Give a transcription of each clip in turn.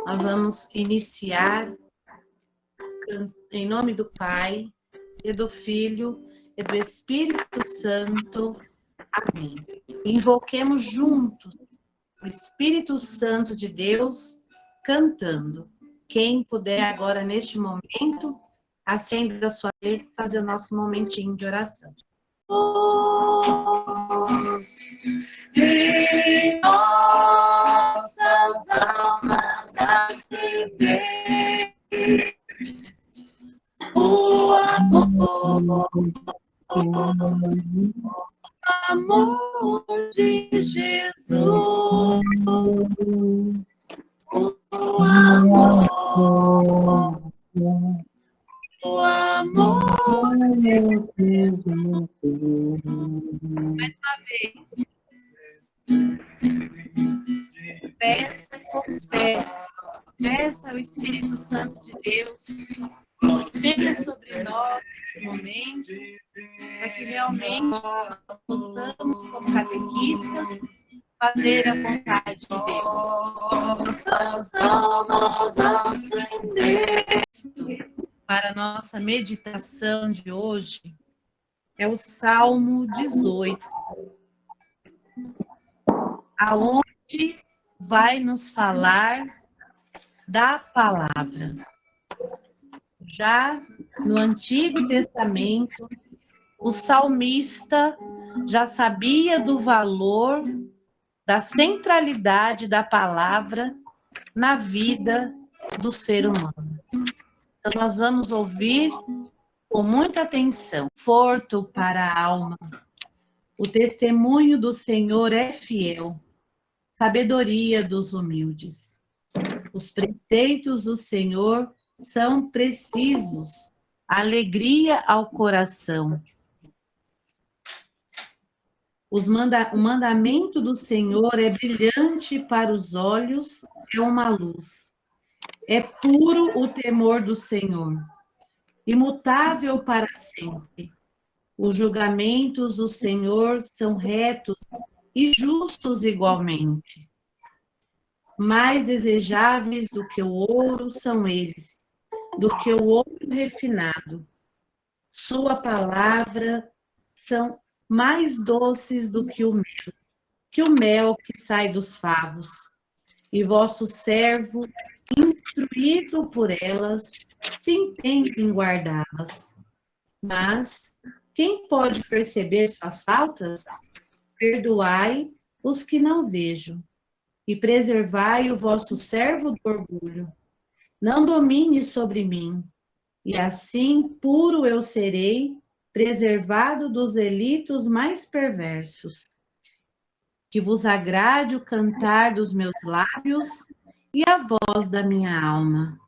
Nós vamos iniciar em nome do Pai, e do Filho, e do Espírito Santo. Amém. Invoquemos juntos o Espírito Santo de Deus, cantando. Quem puder agora, neste momento, acenda a sua vela e fazer o nosso momentinho de oração. Em nossas almas acender o amor de Jesus, o amor de Jesus. Mais uma vez. Peça com fé. Peça ao Espírito Santo de Deus. Venha sobre nós nesse momento, para que realmente nós possamos, como catequistas, fazer a vontade de Deus. Para a nossa meditação de hoje, é o Salmo 18, aonde vai nos falar da palavra. Já no Antigo Testamento, o salmista já sabia do valor, da centralidade da palavra na vida do ser humano. Então, nós vamos ouvir com muita atenção. Conforto para a alma. O testemunho do Senhor é fiel, sabedoria dos humildes. Os preceitos do Senhor são precisos, alegria ao coração. O mandamento do Senhor é brilhante para os olhos, é uma luz. É puro o temor do Senhor, imutável para sempre. Os julgamentos do Senhor são retos e justos igualmente. Mais desejáveis do que o ouro são eles, do que o ouro refinado. Sua palavra são mais doces do que o mel que sai dos favos. E vosso servo, instruído por elas, se empenha em guardá-las. Mas quem pode perceber suas faltas? Perdoai os que não vejo, e preservai o vosso servo do orgulho. Não domine sobre mim, e assim puro eu serei, preservado dos delitos mais perversos. Que vos agrade o cantar dos meus lábios e a voz da minha alma.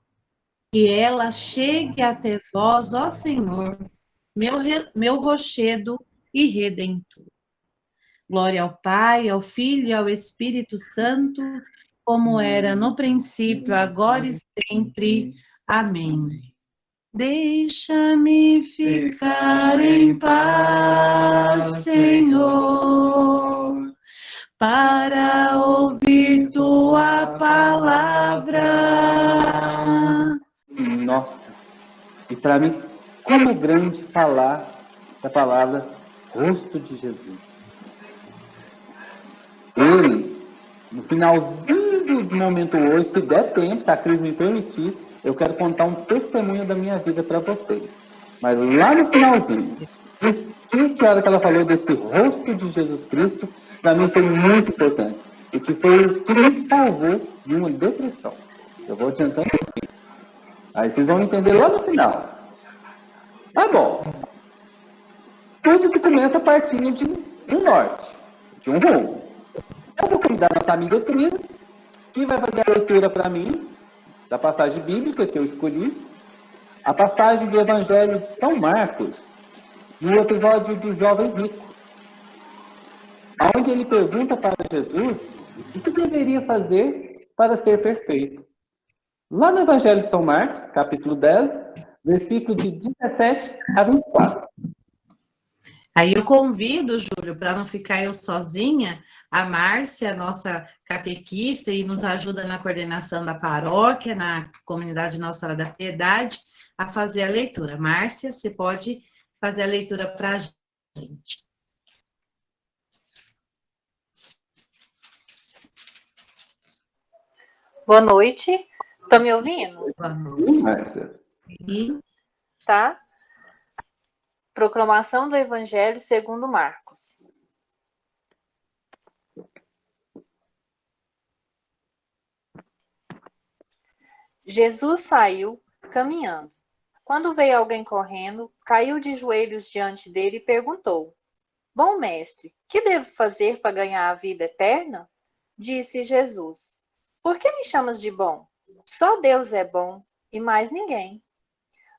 Que ela chegue até vós, ó Senhor, meu rochedo e redentor. Glória ao Pai, ao Filho e ao Espírito Santo, como era no princípio, agora e sempre. Amém. Deixa-me ficar em paz, Senhor, para ouvir tua palavra. Nossa, e para mim, como é grande falar da palavra rosto de Jesus. Ele, no finalzinho do momento hoje, se der tempo, se a crise me permitir, eu quero contar um testemunho da minha vida para vocês. Mas lá no finalzinho, que hora que ela falou desse rosto de Jesus Cristo, para mim foi muito importante. E que foi o que me salvou de uma depressão. Eu vou adiantando assim. Aí vocês vão entender lá no final. Tá bom. Tudo se começa partindo de um norte, de um rumo. Eu vou convidar a nossa amiga Cris, que vai fazer a leitura para mim da passagem bíblica que eu escolhi, a passagem do Evangelho de São Marcos, no episódio do jovem rico, onde ele pergunta para Jesus o que deveria fazer para ser perfeito. Lá no Evangelho de São Marcos, capítulo 10, versículo de 17 a 24. Aí eu convido, Júlio, para não ficar eu sozinha, a Márcia, nossa catequista, e nos ajuda na coordenação da paróquia, na comunidade Nossa Senhora da Piedade, a fazer a leitura. Márcia, você pode fazer a leitura para a gente. Boa noite. Estão me ouvindo? Sim, Márcia. E Tá? Proclamação do Evangelho segundo Marcos. Jesus saiu caminhando. Quando veio alguém correndo, caiu de joelhos diante dele e perguntou: Bom mestre, que devo fazer para ganhar a vida eterna? Disse Jesus: Por que me chamas de bom? Só Deus é bom e mais ninguém.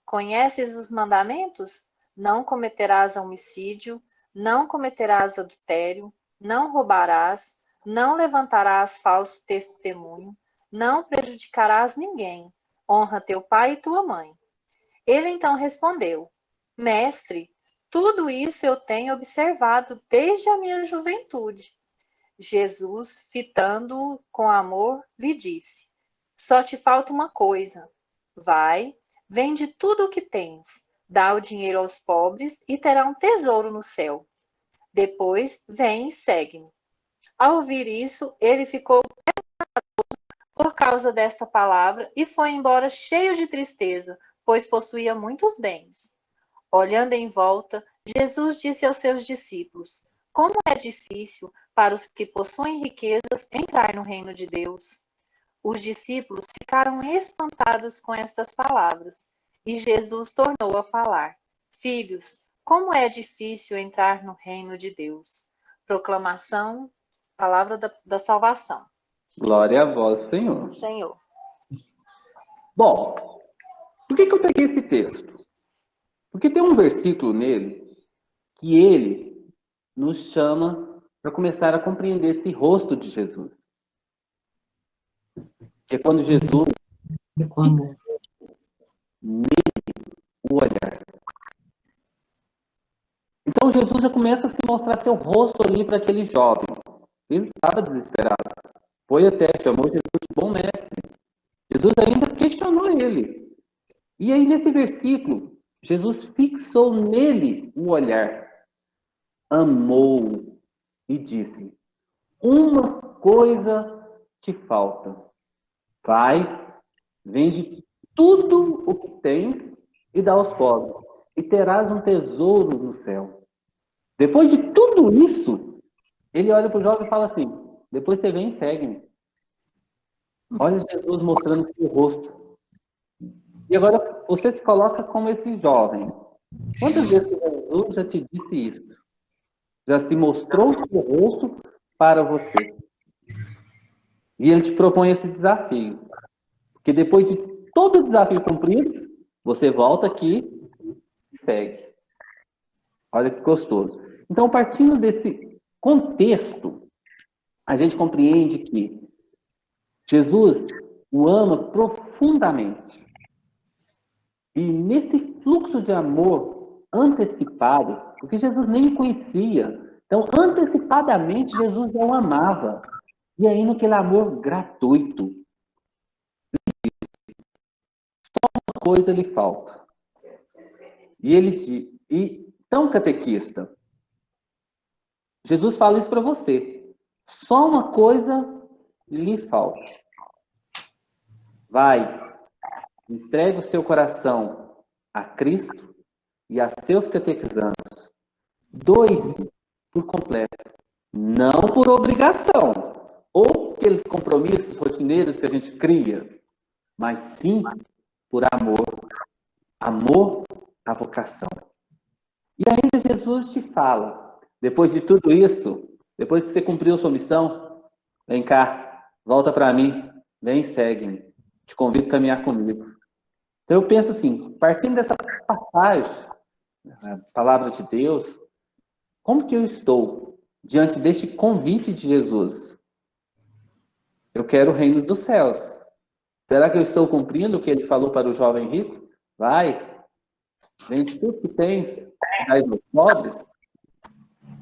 Conheces os mandamentos? Não cometerás homicídio, não cometerás adultério, não roubarás, não levantarás falso testemunho, não prejudicarás ninguém. Honra teu pai e tua mãe. Ele então respondeu: Mestre, tudo isso eu tenho observado desde a minha juventude. Jesus, fitando-o com amor, lhe disse: Só te falta uma coisa. Vai, vende tudo o que tens, dá o dinheiro aos pobres e terá um tesouro no céu. Depois, vem e segue-me. Ao ouvir isso, ele ficou por causa desta palavra e foi embora cheio de tristeza, pois possuía muitos bens. Olhando em volta, Jesus disse aos seus discípulos: Como é difícil para os que possuem riquezas entrar no reino de Deus. Os discípulos ficaram espantados com estas palavras, e Jesus tornou a falar: Filhos, como é difícil entrar no reino de Deus. Proclamação, palavra da salvação. Glória a vós, Senhor. Senhor. Bom, por que eu peguei esse texto? Porque tem um versículo nele que ele nos chama para começar a compreender esse rosto de Jesus. Que é quando Jesus o olhar. Então Jesus já começa a se mostrar seu rosto ali para aquele jovem. Ele estava desesperado. Foi até, chamou Jesus de bom mestre. Jesus ainda questionou ele. E aí nesse versículo, Jesus fixou nele o olhar. Amou e disse: Uma coisa te falta. Vai, vende tudo o que tens e dá aos pobres, e terás um tesouro no céu. Depois de tudo isso, ele olha para o jovem e fala assim: depois você vem e segue-me. Olha Jesus mostrando seu rosto. E agora você se coloca como esse jovem. Quantas vezes Jesus já te disse isso? Já se mostrou o seu rosto para você. E ele te propõe esse desafio. Porque depois de todo o desafio cumprido, você volta aqui e segue. Olha que gostoso. Então, partindo desse contexto, a gente compreende que Jesus o ama profundamente. E nesse fluxo de amor antecipado, porque Jesus nem o conhecia, então antecipadamente Jesus já o amava. E aí naquele amor gratuito, uma coisa lhe falta. E ele diz, então catequista, Jesus fala isso para você. Só uma coisa lhe falta. Vai, entregue o seu coração a Cristo e a seus catequizandos. Doe-se por completo. Não por obrigação, ou aqueles compromissos rotineiros que a gente cria, mas sim por amor. Amor à vocação. E ainda Jesus te fala, depois de tudo isso, depois que você cumpriu sua missão, vem cá, volta para mim, vem e segue-me. Te convido a caminhar comigo. Então eu penso assim, partindo dessa passagem, a palavra de Deus, como que eu estou diante deste convite de Jesus? Eu quero o reino dos céus. Será que eu estou cumprindo o que ele falou para o jovem rico? Vai, vende tudo que tens, dá aos pobres.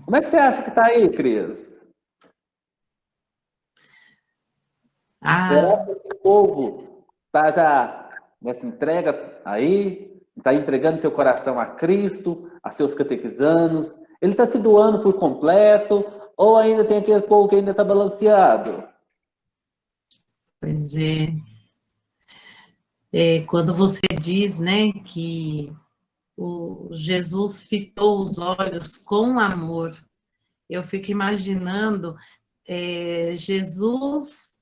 Como é que você acha que está aí, Cris? Ah, O povo está já nessa entrega aí, está entregando seu coração a Cristo, a seus catequizanos, ele está se doando por completo, ou ainda tem aquele povo que ainda está balanceado? pois é. Quando você diz, né, que o Jesus fitou os olhos com amor, eu fico imaginando Jesus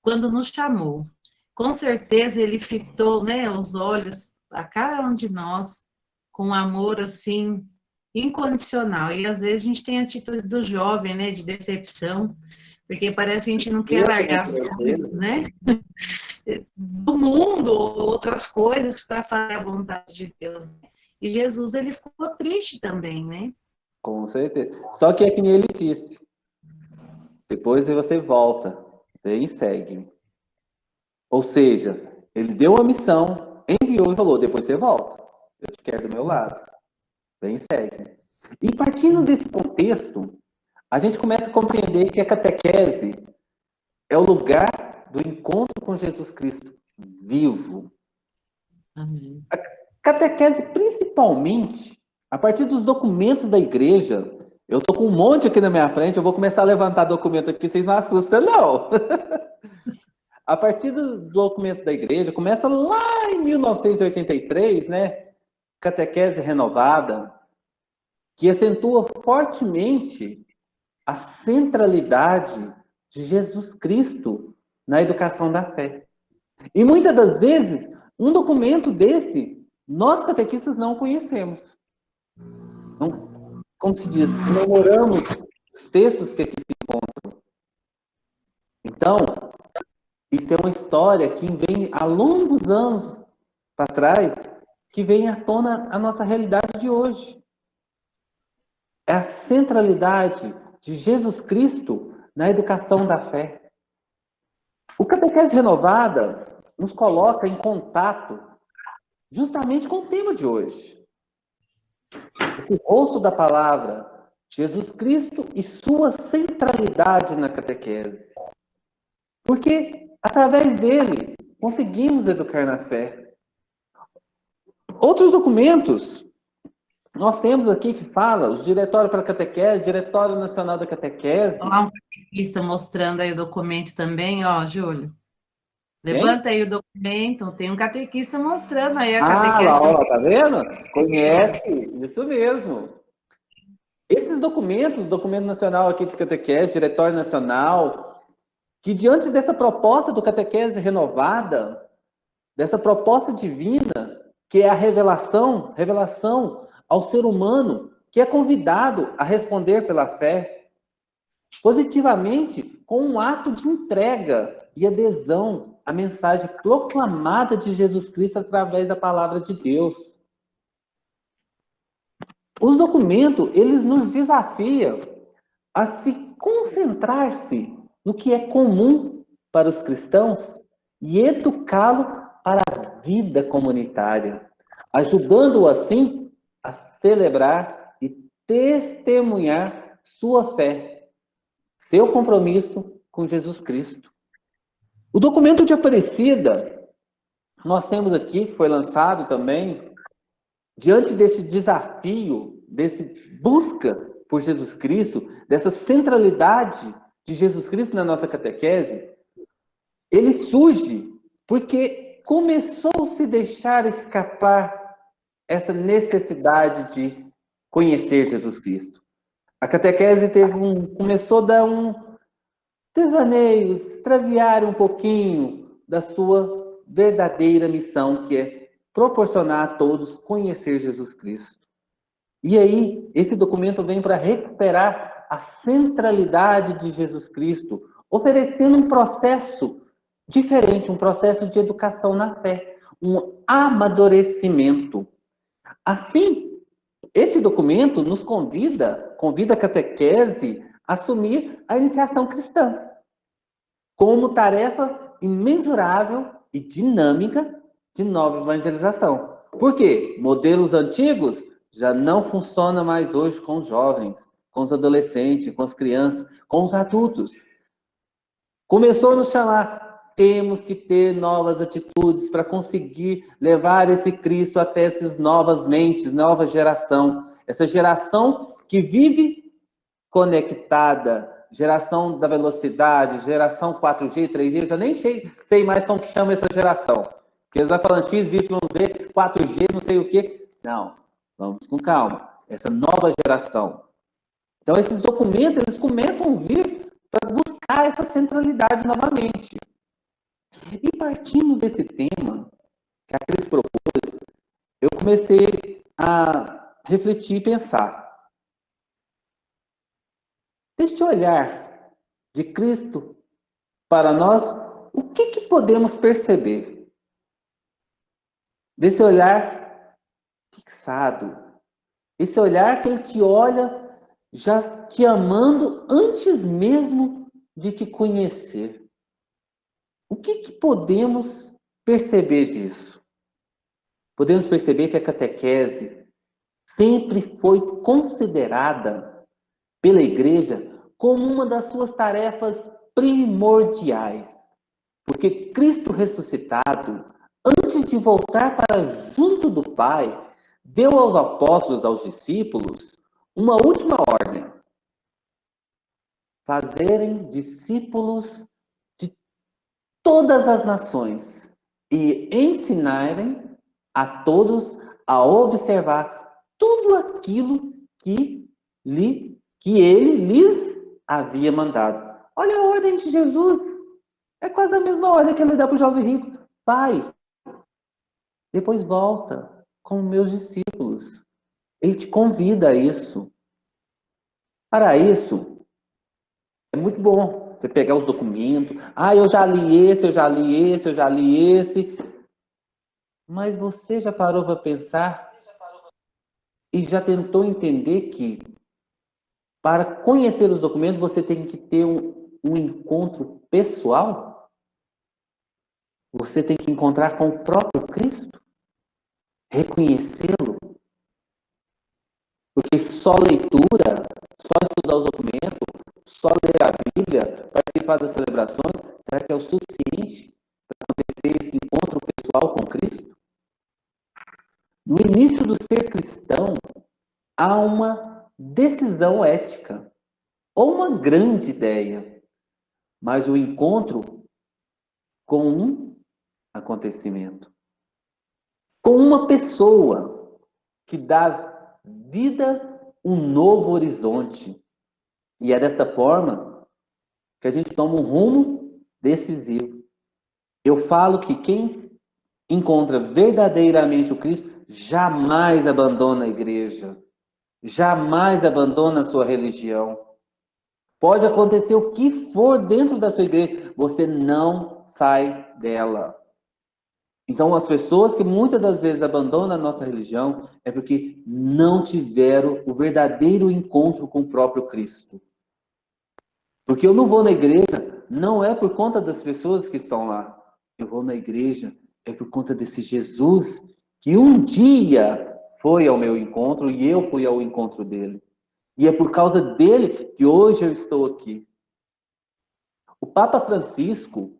quando nos chamou. Com certeza ele fitou, né, os olhos a cada um de nós com amor assim incondicional. E às vezes a gente tem a atitude do jovem, né, de decepção, porque parece que a gente não quer largar as coisas, né, do mundo, outras coisas para fazer a vontade de Deus. E Jesus ele ficou triste também, né? Com certeza. Só que é que nem ele disse, depois você volta, vem e segue. Ou seja, ele deu a missão, enviou e falou, depois você volta. Eu te quero do meu lado. Vem e segue. E partindo desse contexto, a gente começa a compreender que a catequese é o lugar do encontro com Jesus Cristo vivo. Amém. A catequese, principalmente, a partir dos documentos da igreja, eu tô com um monte aqui na minha frente, eu vou começar a levantar documento aqui, vocês não assustam, não. A partir dos documentos da igreja, começa lá em 1983, né? Catequese renovada, que acentua fortemente a centralidade de Jesus Cristo na educação da fé. E muitas das vezes, um documento desse, nós catequistas não conhecemos. Não, como se diz, comemoramos os textos que aqui se encontram. Então, isso é uma história que vem há longos anos para trás, que vem à tona a nossa realidade de hoje. É a centralidade de Jesus Cristo na educação da fé. O Catequese Renovada nos coloca em contato justamente com o tema de hoje. Esse rosto da palavra, Jesus Cristo e sua centralidade na catequese. Porque, através dele, conseguimos educar na fé. Outros documentos nós temos aqui que fala, o Diretório para a Catequese, Diretório Nacional da Catequese. Olha lá um catequista mostrando aí o documento também, ó, Júlio. Levanta aí o documento, tem um catequista mostrando aí a catequese. Lá, tá vendo? Conhece, isso mesmo. Esses documentos, documento nacional aqui de catequese, Diretório Nacional, que diante dessa proposta do catequese renovada, dessa proposta divina, que é a revelação ao ser humano, que é convidado a responder pela fé, positivamente, com um ato de entrega e adesão à mensagem proclamada de Jesus Cristo através da palavra de Deus. Os documentos, eles nos desafiam a se concentrar-se no que é comum para os cristãos e educá-lo para a vida comunitária, ajudando-o assim a celebrar e testemunhar sua fé, seu compromisso com Jesus Cristo. O documento de Aparecida, nós temos aqui, que foi lançado também, diante desse desafio, desse busca por Jesus Cristo, dessa centralidade de Jesus Cristo na nossa catequese, ele surge porque começou a se deixar escapar essa necessidade de conhecer Jesus Cristo. A catequese começou a dar um desvaneio, extraviar um pouquinho da sua verdadeira missão, que é proporcionar a todos conhecer Jesus Cristo. E aí, esse documento vem para recuperar a centralidade de Jesus Cristo, oferecendo um processo diferente, um processo de educação na fé, um amadurecimento. Assim, esse documento nos convida a catequese a assumir a iniciação cristã como tarefa imensurável e dinâmica de nova evangelização. Por quê? Modelos antigos já não funcionam mais hoje com os jovens, com os adolescentes, com as crianças, com os adultos. Começou a nos chamar temos que ter novas atitudes para conseguir levar esse Cristo até essas novas mentes, nova geração. Essa geração que vive conectada, geração da velocidade, geração 4G, 3G, eu já nem sei mais como que chama essa geração. Porque eles vão falando X, Y, Z, 4G, não sei o quê. Não, vamos com calma. Essa nova geração. Então, esses documentos, eles começam a vir para buscar essa centralidade novamente. E partindo desse tema que a Cris propôs, eu comecei a refletir e pensar. Deste olhar de Cristo para nós, o que podemos perceber? Desse olhar fixado, esse olhar que ele te olha já te amando antes mesmo de te conhecer. O que podemos perceber disso? Podemos perceber que a catequese sempre foi considerada pela Igreja como uma das suas tarefas primordiais. Porque Cristo ressuscitado, antes de voltar para junto do Pai, deu aos apóstolos, aos discípulos, uma última ordem: fazerem discípulos de todas as nações e ensinarem a todos a observar tudo aquilo que ele lhes havia mandado. Olha a ordem de Jesus. É quase a mesma ordem que ele dá para o jovem rico. Pai, depois volta com meus discípulos. Ele te convida a isso. Para isso, é muito bom você pegar os documentos. Ah, eu já li esse, eu já li esse, eu já li esse. Mas você já parou para pensar e já tentou entender que para conhecer os documentos você tem que ter um encontro pessoal? Você tem que encontrar com o próprio Cristo? Reconhecê-lo? Porque só leitura, só estudar os documentos, só ler a Bíblia, participar das celebrações, será que é o suficiente para acontecer esse encontro pessoal com Cristo? No início do ser cristão, há uma decisão ética, ou uma grande ideia, mas o encontro com um acontecimento, com uma pessoa que dá vida um novo horizonte. E é desta forma que a gente toma um rumo decisivo. Eu falo que quem encontra verdadeiramente o Cristo jamais abandona a igreja, jamais abandona a sua religião. Pode acontecer o que for dentro da sua igreja, você não sai dela. Então, as pessoas que muitas das vezes abandonam a nossa religião é porque não tiveram o verdadeiro encontro com o próprio Cristo. Porque eu não vou na igreja, não é por conta das pessoas que estão lá. Eu vou na igreja, é por conta desse Jesus que um dia foi ao meu encontro e eu fui ao encontro dele. E é por causa dele que hoje eu estou aqui. O Papa Francisco,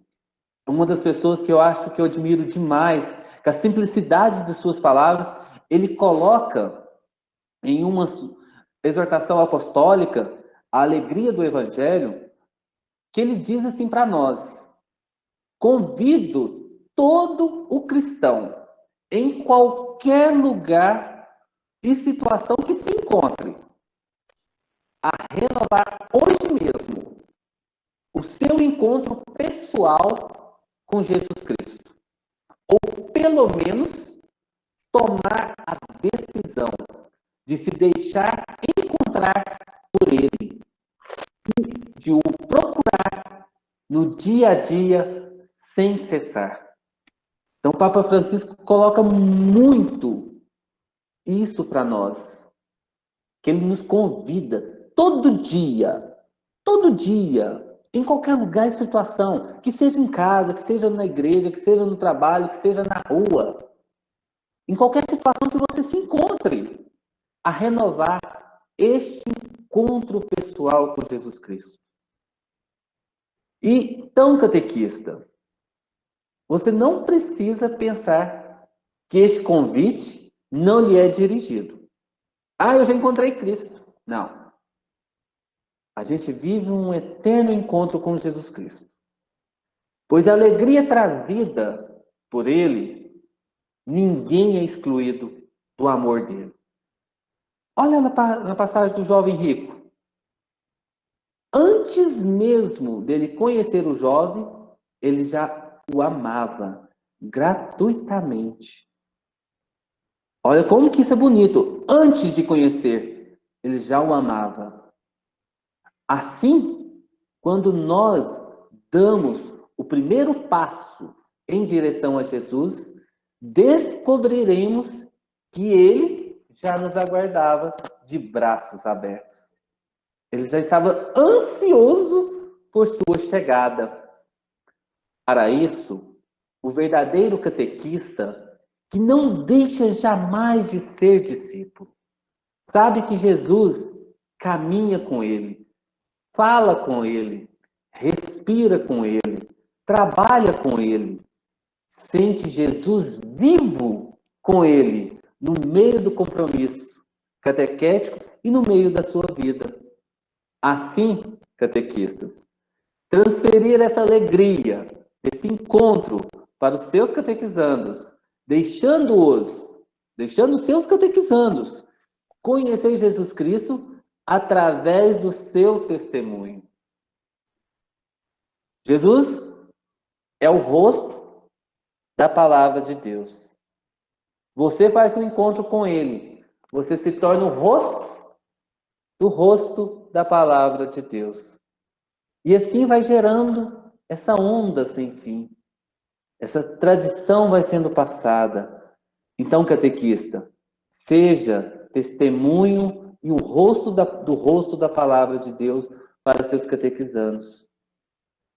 uma das pessoas que eu acho que eu admiro demais, com a simplicidade de suas palavras, ele coloca em uma exortação apostólica a alegria do Evangelho, que ele diz assim para nós: convido todo o cristão, em qualquer lugar e situação que se encontre, a renovar hoje mesmo o seu encontro pessoal com Jesus Cristo. Ou, pelo menos, tomar a decisão de se deixar encontrar por Ele e de o procurar no dia a dia sem cessar. Então, o Papa Francisco coloca muito isso para nós, que ele nos convida todo dia, em qualquer lugar e situação, que seja em casa, que seja na igreja, que seja no trabalho, que seja na rua, em qualquer situação que você se encontre, a renovar este encontro pessoal com Jesus Cristo. E, então, catequista, você não precisa pensar que este convite não lhe é dirigido. Ah, eu já encontrei Cristo. Não. A gente vive um eterno encontro com Jesus Cristo. Pois a alegria trazida por Ele, ninguém é excluído do amor dele. Olha na passagem do jovem rico. Antes mesmo dele conhecer o jovem, ele já o amava gratuitamente. Olha como que isso é bonito. Antes de conhecer, ele já o amava. Assim, quando nós damos o primeiro passo em direção a Jesus, descobriremos que ele já nos aguardava de braços abertos. Ele já estava ansioso por sua chegada. Para isso, o verdadeiro catequista, que não deixa jamais de ser discípulo, sabe que Jesus caminha com ele, fala com ele, respira com ele, trabalha com ele, sente Jesus vivo com ele, no meio do compromisso catequético e no meio da sua vida. Assim, catequistas, transferir essa alegria, esse encontro para os seus catequizandos, deixando seus catequizandos conhecer Jesus Cristo através do seu testemunho. Jesus é o rosto da palavra de Deus. Você faz um encontro com Ele, você se torna o rosto do rosto da palavra de Deus. E assim vai gerando essa onda sem fim. Essa tradição vai sendo passada. Então, catequista, seja testemunho e o rosto do rosto da palavra de Deus para seus catequizandos.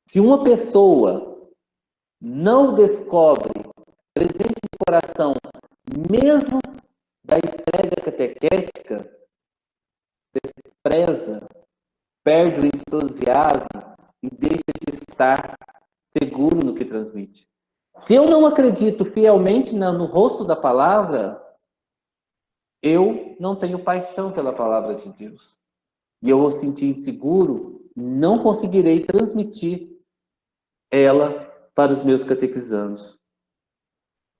Se uma pessoa não descobre presente de coração, mesmo da entrega catequética, despreza, perde o entusiasmo e deixa de estar seguro no que transmite. Se eu não acredito fielmente no rosto da palavra, eu não tenho paixão pela palavra de Deus. E eu vou sentir inseguro, não conseguirei transmitir ela para os meus catequizandos.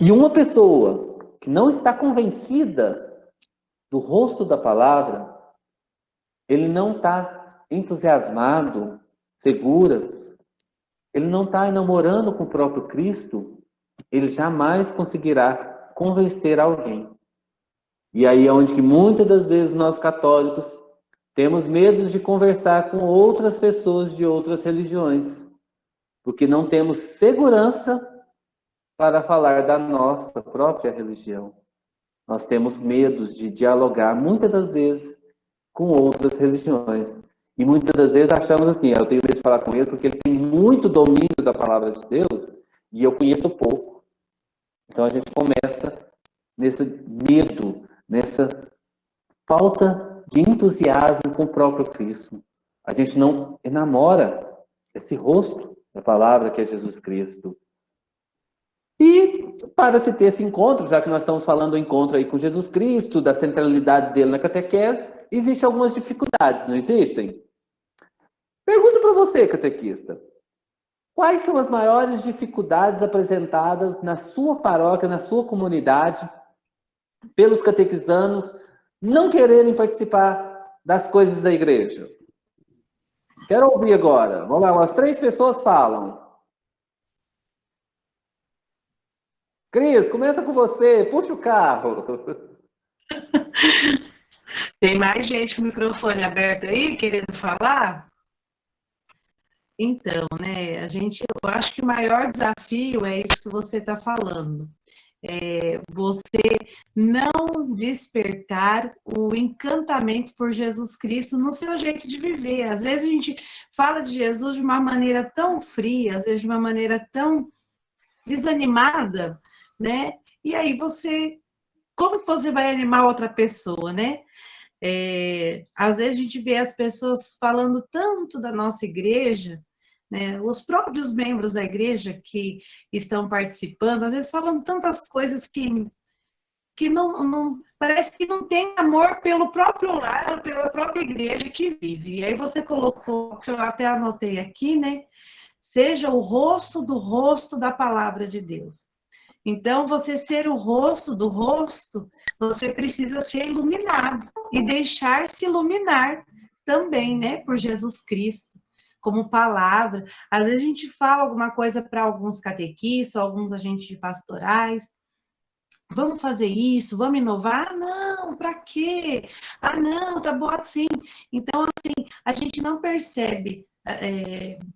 E uma pessoa que não está convencida do rosto da palavra, ele não está entusiasmado, segura, ele não está enamorando com o próprio Cristo, ele jamais conseguirá convencer alguém. E aí é onde que muitas das vezes nós católicos temos medo de conversar com outras pessoas de outras religiões, porque não temos segurança para falar da nossa própria religião. Nós temos medo de dialogar muitas das vezes com outras religiões. E muitas das vezes achamos assim, eu tenho medo de falar com ele porque ele tem muito domínio da palavra de Deus e eu conheço pouco. Então a gente começa nesse medo, nessa falta de entusiasmo com o próprio Cristo. A gente não enamora esse rosto da palavra que é Jesus Cristo. E para se ter esse encontro, já que nós estamos falando do encontro aí com Jesus Cristo, da centralidade dele na catequese, existem algumas dificuldades, não existem? Pergunto para você, catequista. Quais são as maiores dificuldades apresentadas na sua paróquia, na sua comunidade, pelos catequizanos não quererem participar das coisas da igreja? Quero ouvir agora. Vamos lá, umas 3 pessoas falam. Cris, começa com você. Puxa o carro. Tem mais gente com o microfone aberto aí, querendo falar? Então, né, eu acho que o maior desafio é isso que você está falando. Você não despertar o encantamento por Jesus Cristo no seu jeito de viver. Às vezes a gente fala de Jesus de uma maneira tão fria, às vezes de uma maneira tão desanimada, né? E aí como que você vai animar outra pessoa, né? Às vezes a gente vê as pessoas falando tanto da nossa igreja, né? Os próprios membros da igreja que estão participando, às vezes falam tantas coisas que não parece que não tem amor pelo próprio lar, pela própria igreja que vive. E aí você colocou, que eu até anotei aqui, né? Seja o rosto do rosto da palavra de Deus. Então, você ser o rosto do rosto, você precisa ser iluminado e deixar-se iluminar também, né, por Jesus Cristo, como palavra. Às vezes a gente fala alguma coisa para alguns catequistas, alguns agentes de pastorais, vamos fazer isso, vamos inovar? Ah, não, para quê? Ah, não, tá bom assim. Então, assim, a gente não percebe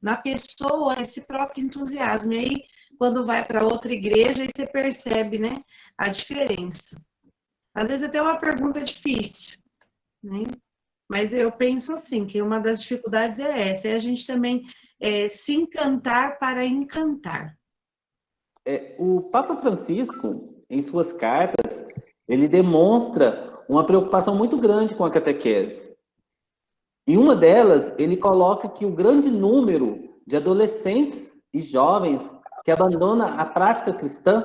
na pessoa esse próprio entusiasmo. E aí, quando vai para outra igreja, aí você percebe, né, a diferença. Às vezes até uma pergunta difícil, né? Mas eu penso assim, que uma das dificuldades é essa, é a gente também se encantar para encantar. O Papa Francisco, em suas cartas, ele demonstra uma preocupação muito grande com a catequese. Em uma delas, ele coloca que o grande número de adolescentes e jovens que abandona a prática cristã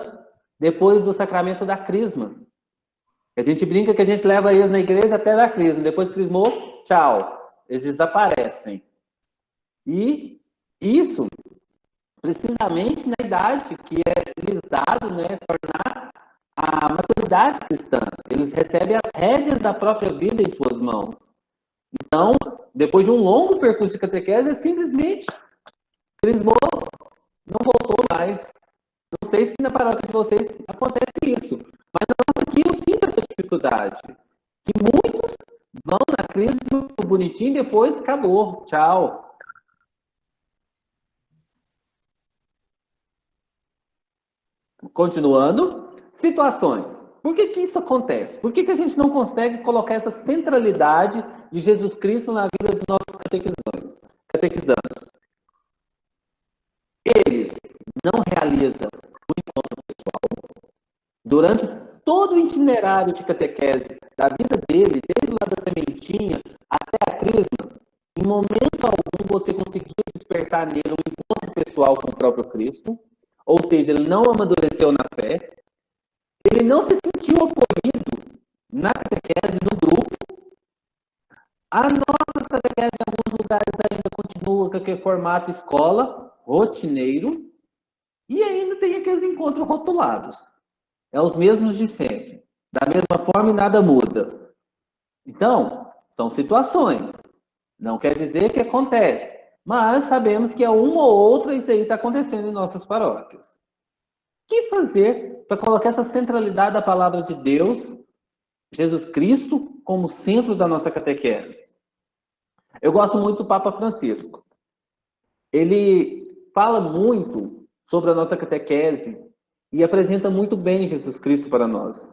depois do sacramento da crisma. A gente brinca que a gente leva eles na igreja até dar crisma. Depois crismou, tchau. Eles desaparecem. E isso, precisamente na idade que é lhes dado, né, tornar a maturidade cristã. Eles recebem as rédeas da própria vida em suas mãos. Então, depois de um longo percurso de catequese, é simplesmente crismou, não voltou mais. Não sei se na paróquia de vocês acontece isso, mas na nossa aqui eu sinto essa dificuldade. Que muitos vão na crise bonitinho e depois acabou, tchau. Continuando, situações. Por que isso acontece? Por que a gente não consegue colocar essa centralidade de Jesus Cristo na vida dos nossos catequizandos? Eles não realizam o encontro pessoal durante todo o itinerário de catequese da vida dele, desde lá da sementinha até a crisma. Em momento algum você conseguiu despertar nele um encontro pessoal com o próprio Cristo, ou seja, ele não amadureceu na fé, ele não se sentiu acolhido na catequese, no grupo. As nossas catequeses em alguns lugares ainda continuam com aquele formato escola, rotineiro, e ainda tem aqueles encontros rotulados. É os mesmos de sempre. Da mesma forma e nada muda. Então, são situações. Não quer dizer que acontece, mas sabemos que é uma ou outra isso aí está acontecendo em nossas paróquias. O que fazer para colocar essa centralidade da palavra de Deus, Jesus Cristo, como centro da nossa catequese? Eu gosto muito do Papa Francisco. Ele fala muito sobre a nossa catequese e apresenta muito bem Jesus Cristo para nós.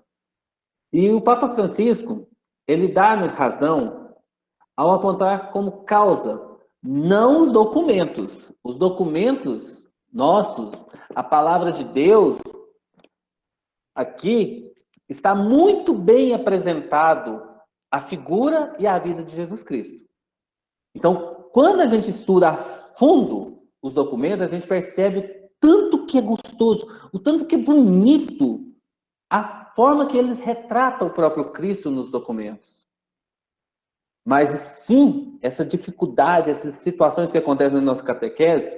E o Papa Francisco, ele dá-nos razão ao apontar como causa não os documentos. Os documentos nossos, a palavra de Deus, aqui está muito bem apresentado a figura e a vida de Jesus Cristo. Então, quando a gente estuda a fundo os documentos, a gente percebe o tanto que é gostoso, o tanto que é bonito a forma que eles retratam o próprio Cristo nos documentos. Mas sim, essa dificuldade, essas situações que acontecem na nossa catequese,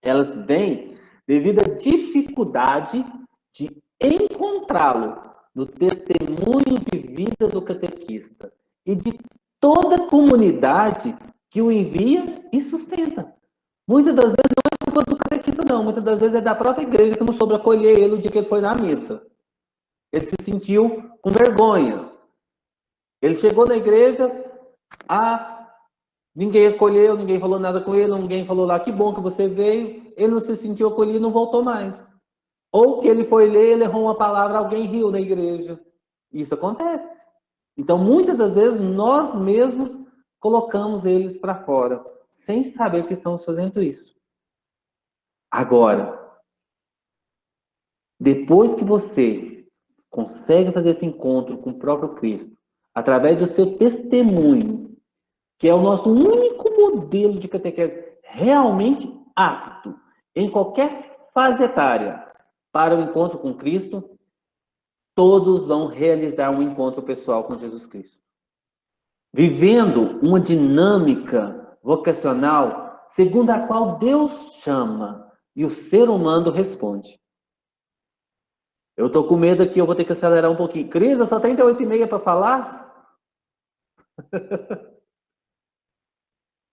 elas vêm devido à dificuldade de encontrá-lo no testemunho de vida do catequista e de toda a comunidade que o envia e sustenta. Muitas das vezes não é culpa do catequista, não. Muitas das vezes é da própria igreja que não soube acolher ele o dia que ele foi na missa. Ele se sentiu com vergonha. Ele chegou na igreja, ninguém acolheu, ninguém falou nada com ele, ninguém falou lá, que bom que você veio. Ele não se sentiu acolhido e não voltou mais. Ou que ele foi ler, ele errou uma palavra, alguém riu na igreja. Isso acontece. Então, muitas das vezes, nós mesmos colocamos eles para fora, sem saber que estamos fazendo isso. Agora, depois que você consegue fazer esse encontro com o próprio Cristo, através do seu testemunho, que é o nosso único modelo de catequese realmente apto, em qualquer fase etária, para o encontro com Cristo, todos vão realizar um encontro pessoal com Jesus Cristo. Vivendo uma dinâmica vocacional segundo a qual Deus chama e o ser humano responde. Eu tô com medo aqui, eu vou ter que acelerar um pouquinho. Cris, eu só tenho 8h30 para falar?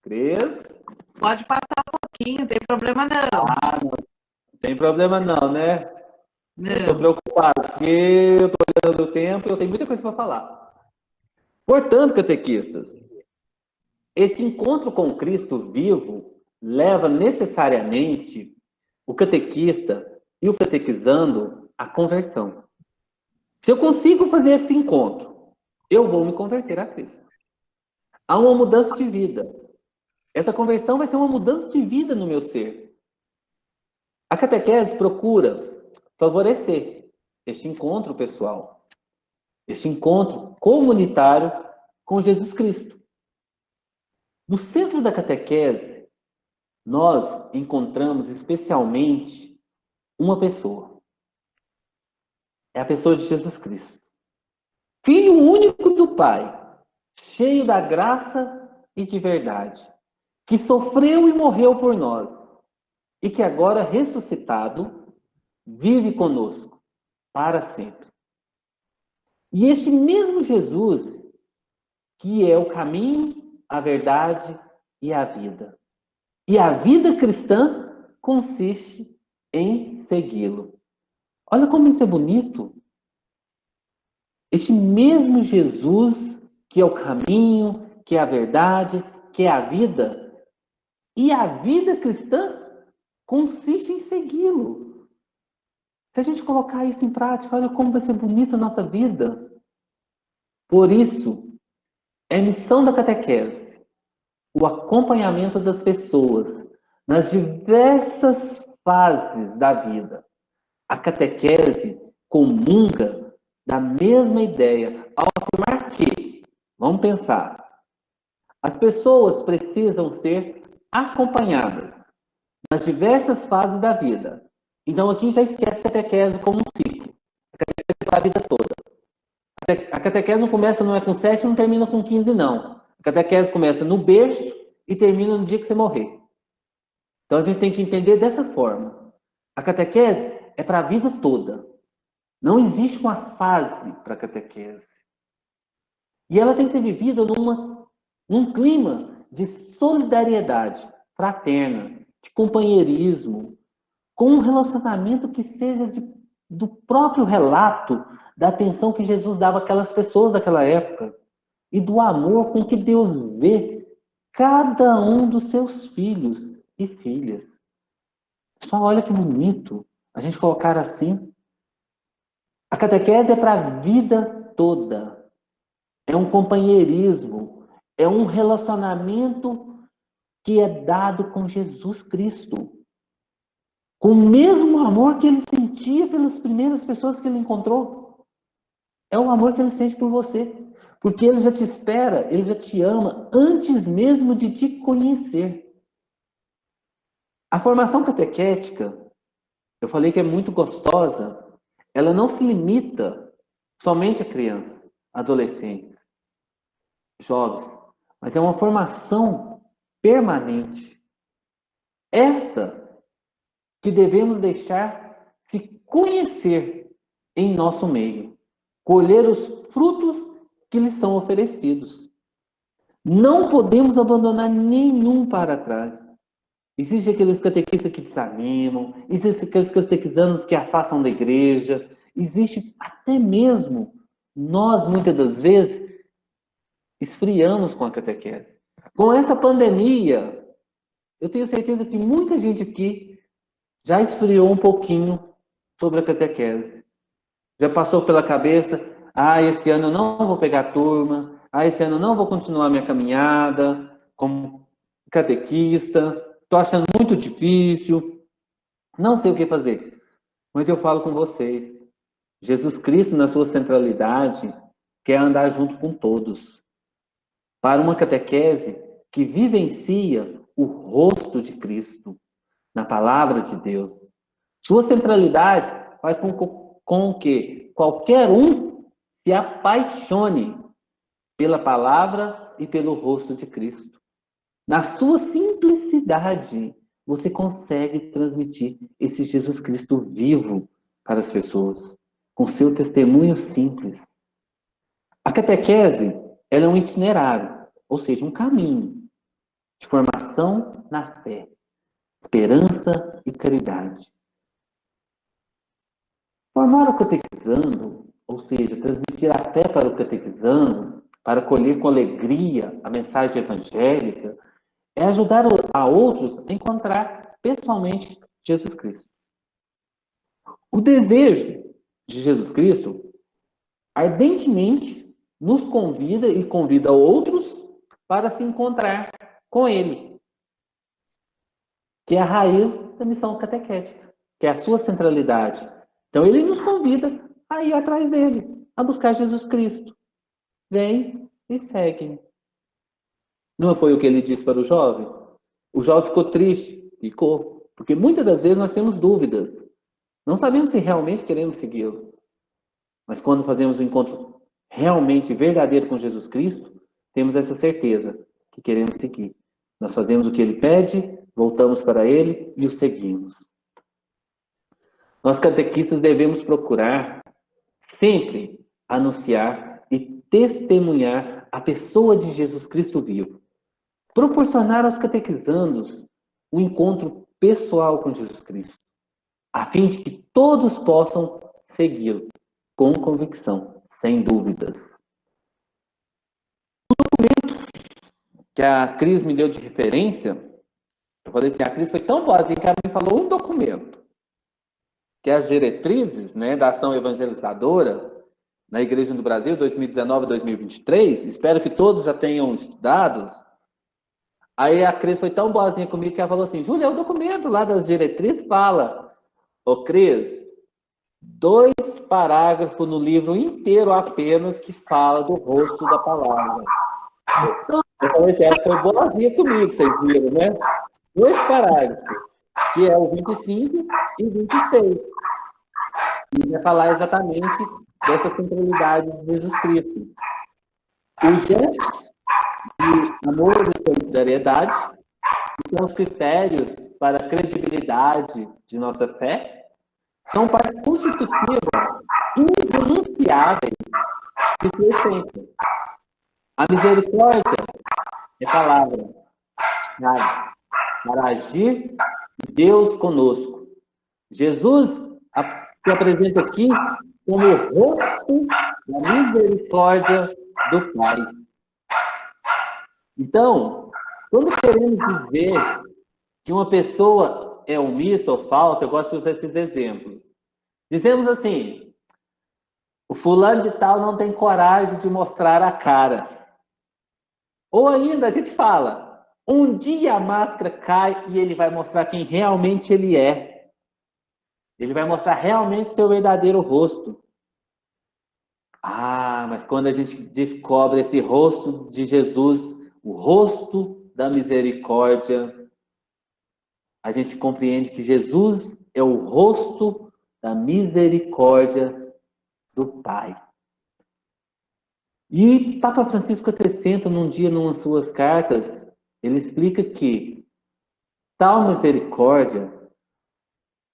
Cris? Pode passar um pouquinho, não tem problema não. Não tem problema não, né? Eu tô Não. preocupado, porque eu tô olhando o tempo e eu tenho muita coisa para falar. Portanto, catequistas, este encontro com Cristo vivo leva necessariamente o catequista e o catequizando à conversão. Se eu consigo fazer esse encontro, eu vou me converter a Cristo. Há uma mudança de vida. Essa conversão vai ser uma mudança de vida no meu ser. A catequese procura favorecer este encontro pessoal, este encontro comunitário com Jesus Cristo. No centro da catequese, nós encontramos especialmente uma pessoa. É a pessoa de Jesus Cristo. Filho único do Pai, cheio da graça e de verdade, que sofreu e morreu por nós, e que agora, ressuscitado, vive conosco para sempre. E este mesmo Jesus, que é o caminho, a verdade e a vida. E a vida cristã consiste em segui-lo. Olha como isso é bonito. Este mesmo Jesus, que é o caminho, que é a verdade, que é a vida, e a vida cristã consiste em segui-lo. Se a gente colocar isso em prática, olha como vai ser bonita a nossa vida. Por isso, é missão da catequese o acompanhamento das pessoas nas diversas fases da vida. A catequese comunga da mesma ideia ao afirmar que, vamos pensar, as pessoas precisam ser acompanhadas nas diversas fases da vida. Então aqui já esquece a catequese como um ciclo. A catequese é para a vida toda. A catequese não começa, não é com 7 e não termina com 15, não. A catequese começa no berço e termina no dia que você morrer. Então a gente tem que entender dessa forma. A catequese é para a vida toda. Não existe uma fase para a catequese. E ela tem que ser vivida num clima de solidariedade fraterna, de companheirismo, com um relacionamento que seja do próprio relato da atenção que Jesus dava àquelas pessoas daquela época e do amor com que Deus vê cada um dos seus filhos e filhas. Só olha que bonito a gente colocar assim. A catequese é para a vida toda. É um companheirismo, é um relacionamento que é dado com Jesus Cristo. Com o mesmo amor que ele sentia pelas primeiras pessoas que ele encontrou. É o amor que ele sente por você. Porque ele já te espera, ele já te ama antes mesmo de te conhecer. A formação catequética, eu falei que é muito gostosa, ela não se limita somente a crianças, adolescentes, jovens, mas é uma formação permanente. Esta que devemos deixar se conhecer em nosso meio, colher os frutos que lhes são oferecidos. Não podemos abandonar nenhum para trás. Existem aqueles catequistas que desanimam, existem aqueles catequizandos que afastam da igreja, existe até mesmo nós, muitas das vezes, esfriamos com a catequese. Com essa pandemia, eu tenho certeza que muita gente aqui já esfriou um pouquinho sobre a catequese. Já passou pela cabeça, esse ano eu não vou pegar turma, esse ano eu não vou continuar minha caminhada como catequista, estou achando muito difícil, não sei o que fazer. Mas eu falo com vocês, Jesus Cristo, na sua centralidade, quer andar junto com todos. Para uma catequese que vivencia o rosto de Cristo na palavra de Deus. Sua centralidade faz com que qualquer um se apaixone pela palavra e pelo rosto de Cristo. Na sua simplicidade, você consegue transmitir esse Jesus Cristo vivo para as pessoas, com seu testemunho simples. A catequese, ela é um itinerário, ou seja, um caminho de formação na fé, esperança e caridade. Formar o catequizando, ou seja, transmitir a fé para o catequizando, para acolher com alegria a mensagem evangélica, é ajudar a outros a encontrar pessoalmente Jesus Cristo. O desejo de Jesus Cristo ardentemente nos convida e convida outros para se encontrar com Ele, que é a raiz da missão catequética, que é a sua centralidade. Então, Ele nos convida a ir atrás dele, a buscar Jesus Cristo. Vem e segue. Não foi o que ele disse para o jovem? O jovem ficou triste, ficou, porque muitas das vezes nós temos dúvidas. Não sabemos se realmente queremos segui-lo. Mas quando fazemos um encontro realmente verdadeiro com Jesus Cristo, temos essa certeza que queremos seguir. Nós fazemos o que ele pede, voltamos para ele e o seguimos. Nós catequistas devemos procurar sempre anunciar e testemunhar a pessoa de Jesus Cristo vivo. Proporcionar aos catequizandos um encontro pessoal com Jesus Cristo, a fim de que todos possam segui-lo com convicção, sem dúvidas. O documento que a Cris me deu de referência, eu falei assim, a Cris foi tão boazinha que ela me falou um documento, que é as diretrizes, né, da ação evangelizadora na Igreja do Brasil, 2019-2023, espero que todos já tenham estudado. Aí a Cris foi tão boazinha comigo que ela falou assim, Júlia, o documento lá das diretrizes fala, ô Cris, 2 parágrafos no livro inteiro apenas que fala do rosto da palavra. Eu falei assim, ela foi boazinha comigo, vocês viram, né? 2 parágrafos, que é o 25 e 26. E vai falar exatamente dessa centralidade de Jesus Cristo. Os gestos de amor e solidariedade, que são os critérios para a credibilidade de nossa fé, são parte constitutiva irrenunciável de sua essência. A misericórdia é palavra para agir de Deus conosco. Jesus se apresenta aqui como o rosto da misericórdia do Pai. Então, quando queremos dizer que uma pessoa é omissa ou falsa, eu gosto de usar esses exemplos. Dizemos assim, o fulano de tal não tem coragem de mostrar a cara. Ou ainda a gente fala, um dia a máscara cai e ele vai mostrar quem realmente ele é. Ele vai mostrar realmente seu verdadeiro rosto. Ah, mas quando a gente descobre esse rosto de Jesus, o rosto da misericórdia, a gente compreende que Jesus é o rosto da misericórdia do Pai. E Papa Francisco acrescenta num dia, numa de suas cartas, ele explica que tal misericórdia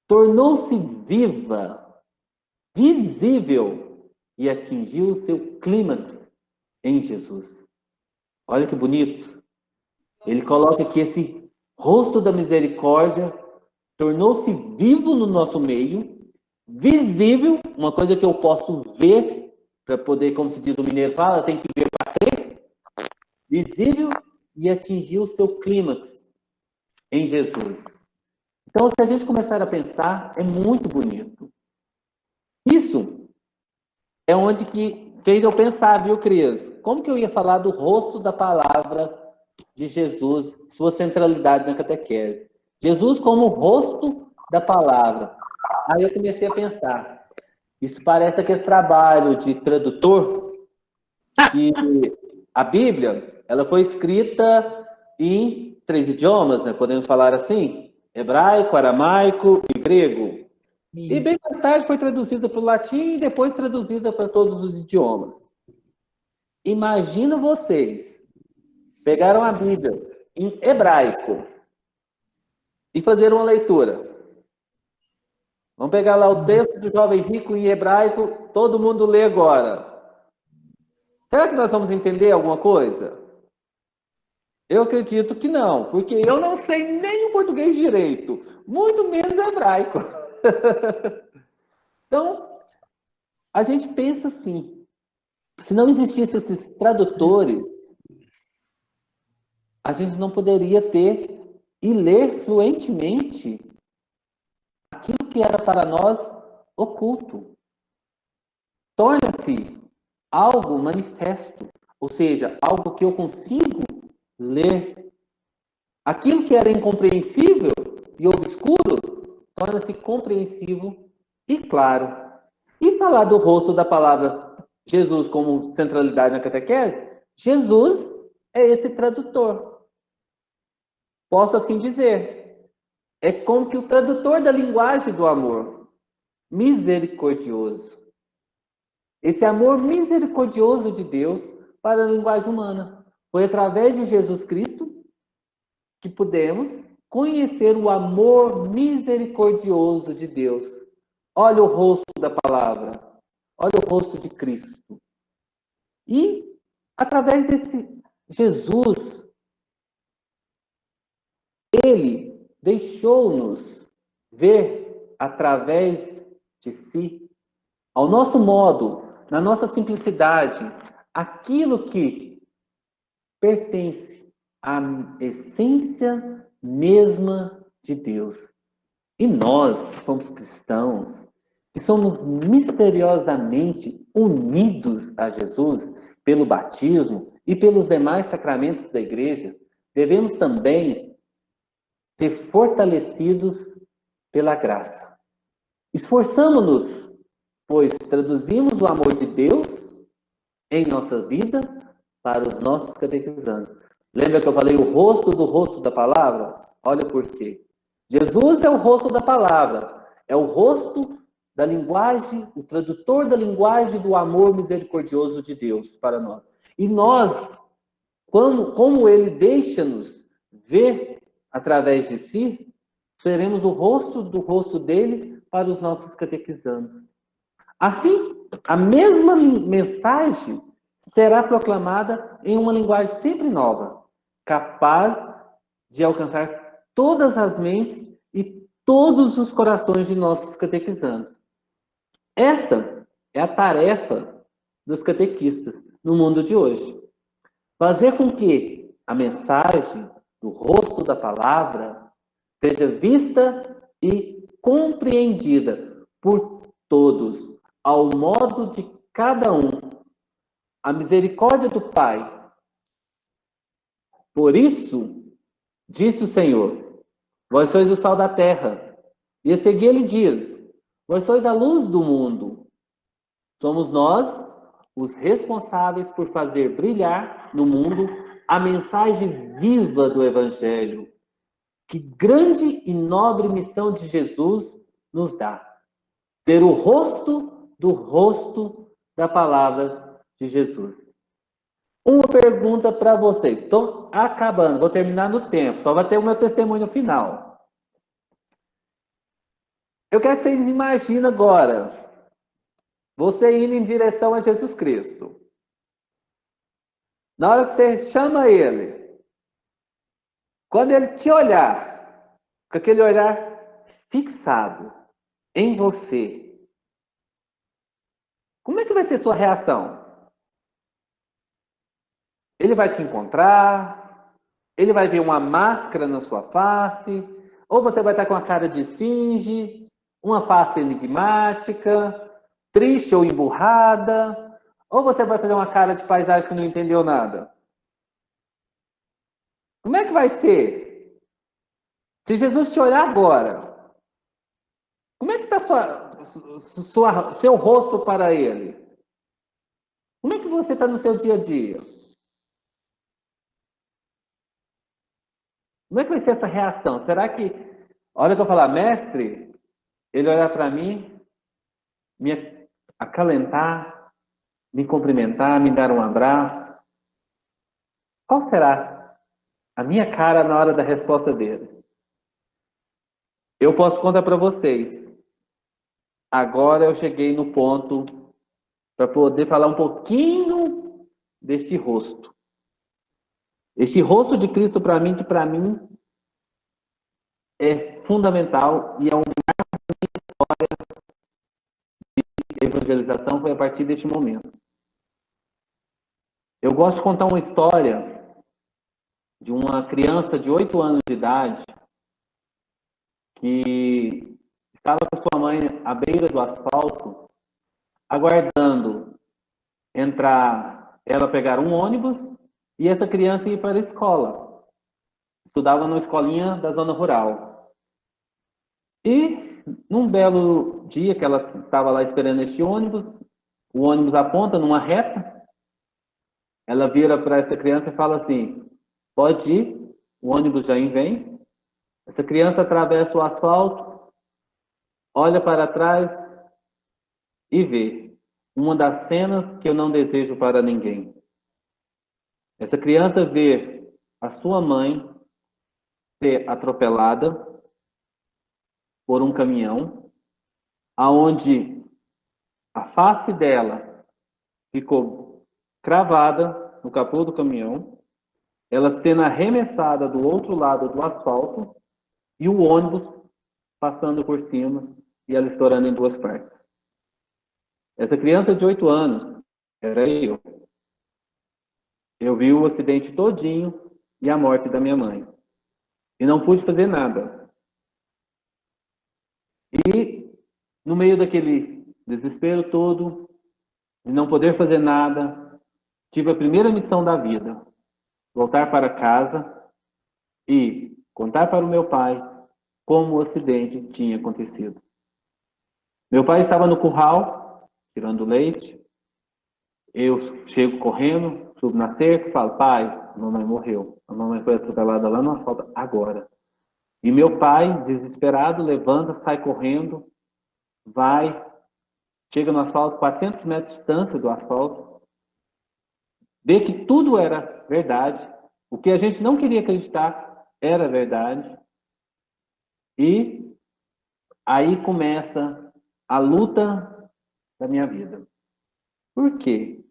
tornou-se viva, visível e atingiu o seu clímax em Jesus. Olha que bonito. Ele coloca que esse rosto da misericórdia tornou-se vivo no nosso meio, visível, uma coisa que eu posso ver, para poder, como se diz o mineiro fala, tem que ver para crer, visível e atingiu o seu clímax em Jesus. Então, se a gente começar a pensar, é muito bonito. Isso é onde que fez eu pensar, viu, Cris? Como que eu ia falar do rosto da palavra de Jesus, sua centralidade na catequese? Jesus como o rosto da palavra. Aí eu comecei a pensar, isso parece aquele trabalho de tradutor, que a Bíblia, ela foi escrita em três idiomas, né? Podemos falar assim? Hebraico, aramaico e grego. E bem Isso. mais tarde foi traduzida para o latim e depois traduzida para todos os idiomas. Imagina vocês pegaram a Bíblia em hebraico e fazer uma leitura. Vamos pegar lá o texto do jovem rico em hebraico, todo mundo lê agora. Será que nós vamos entender alguma coisa? Eu acredito que não, porque eu não sei nem o português direito, muito menos o hebraico. Então, a gente pensa assim, se não existissem esses tradutores, a gente não poderia ter e ler fluentemente aquilo que era para nós oculto. Torna-se algo manifesto, ou seja, algo que eu consigo ler. Aquilo que era incompreensível e obscuro torna-se compreensível e claro. E falar do rosto da palavra Jesus como centralidade na catequese, Jesus é esse tradutor. Posso assim dizer. É como que o tradutor da linguagem do amor misericordioso. Esse amor misericordioso de Deus para a linguagem humana. Foi através de Jesus Cristo que pudemos conhecer o amor misericordioso de Deus. Olha o rosto da palavra. Olha o rosto de Cristo. E, através desse Jesus, ele deixou-nos ver através de si, ao nosso modo, na nossa simplicidade, aquilo que pertence à essência mesma de Deus. E nós, que somos cristãos, que somos misteriosamente unidos a Jesus pelo batismo e pelos demais sacramentos da igreja, devemos também ser fortalecidos pela graça. Esforçamo-nos, pois traduzimos o amor de Deus em nossa vida para os nossos catequizandos. Lembra que eu falei o rosto da palavra? Olha por quê. Jesus é o rosto da palavra, é o rosto da linguagem, o tradutor da linguagem do amor misericordioso de Deus para nós. E nós, como ele deixa-nos ver através de si, seremos o rosto do rosto dele para os nossos catequizandos. Assim, a mesma mensagem será proclamada em uma linguagem sempre nova, capaz de alcançar todas as mentes e todos os corações de nossos catequizandos. Essa é a tarefa dos catequistas no mundo de hoje. Fazer com que a mensagem do rosto da palavra seja vista e compreendida por todos, ao modo de cada um. A misericórdia do Pai. Por isso, disse o Senhor, vós sois o sal da terra. E a seguir ele diz, vós sois a luz do mundo. Somos nós os responsáveis por fazer brilhar no mundo a mensagem viva do Evangelho. Que grande e nobre missão de Jesus nos dá. Ter o rosto do rosto da palavra de Jesus. Uma pergunta para vocês. Estou acabando, vou terminar no tempo. Só vai ter o meu testemunho no final. Eu quero que vocês imaginem agora você indo em direção a Jesus Cristo. Na hora que você chama ele, quando ele te olhar, com aquele olhar fixado em você, como é que vai ser sua reação? Ele vai te encontrar, ele vai ver uma máscara na sua face, ou você vai estar com a cara de esfinge, uma face enigmática, triste ou emburrada, ou você vai fazer uma cara de paisagem que não entendeu nada? Como é que vai ser? Se Jesus te olhar agora, como é que está seu rosto para ele? Como é que você está no seu dia a dia? Como é que vai ser essa reação? Será que, a hora que eu falar, mestre, ele olhar para mim, me acalentar, me cumprimentar, me dar um abraço? Qual será a minha cara na hora da resposta dele? Eu posso contar para vocês. Agora eu cheguei no ponto para poder falar um pouquinho deste rosto. Este rosto de Cristo para mim, que para mim é fundamental e é uma evangelização, foi a partir deste momento. Eu gosto de contar uma história de uma criança de 8 anos de idade que estava com sua mãe à beira do asfalto, aguardando ela pegar um ônibus e essa criança ir para a escola. Estudava numa escolinha da zona rural. E num belo dia que ela estava lá esperando este ônibus, o ônibus aponta numa reta, ela vira para essa criança e fala assim: pode ir, o ônibus já vem. Essa criança atravessa o asfalto, olha para trás e vê uma das cenas que eu não desejo para ninguém. Essa criança vê a sua mãe ser atropelada por um caminhão, aonde a face dela ficou cravada no capô do caminhão, ela sendo arremessada do outro lado do asfalto e o ônibus passando por cima e ela estourando em duas partes. Essa criança de 8 anos era eu. Eu vi o acidente todinho e a morte da minha mãe. E não pude fazer nada. E no meio daquele desespero todo, de não poder fazer nada, tive a primeira missão da vida: voltar para casa e contar para o meu pai como o acidente tinha acontecido. Meu pai estava no curral, tirando leite. Eu chego correndo, subo na cerca e falo: pai, a mamãe morreu. A mamãe foi atropelada lá no asfalto agora. E meu pai, desesperado, levanta, sai correndo, vai, chega no asfalto, 400 metros de distância do asfalto, vê que tudo era verdade, o que a gente não queria acreditar era verdade, e aí começa a luta da minha vida. Por quê?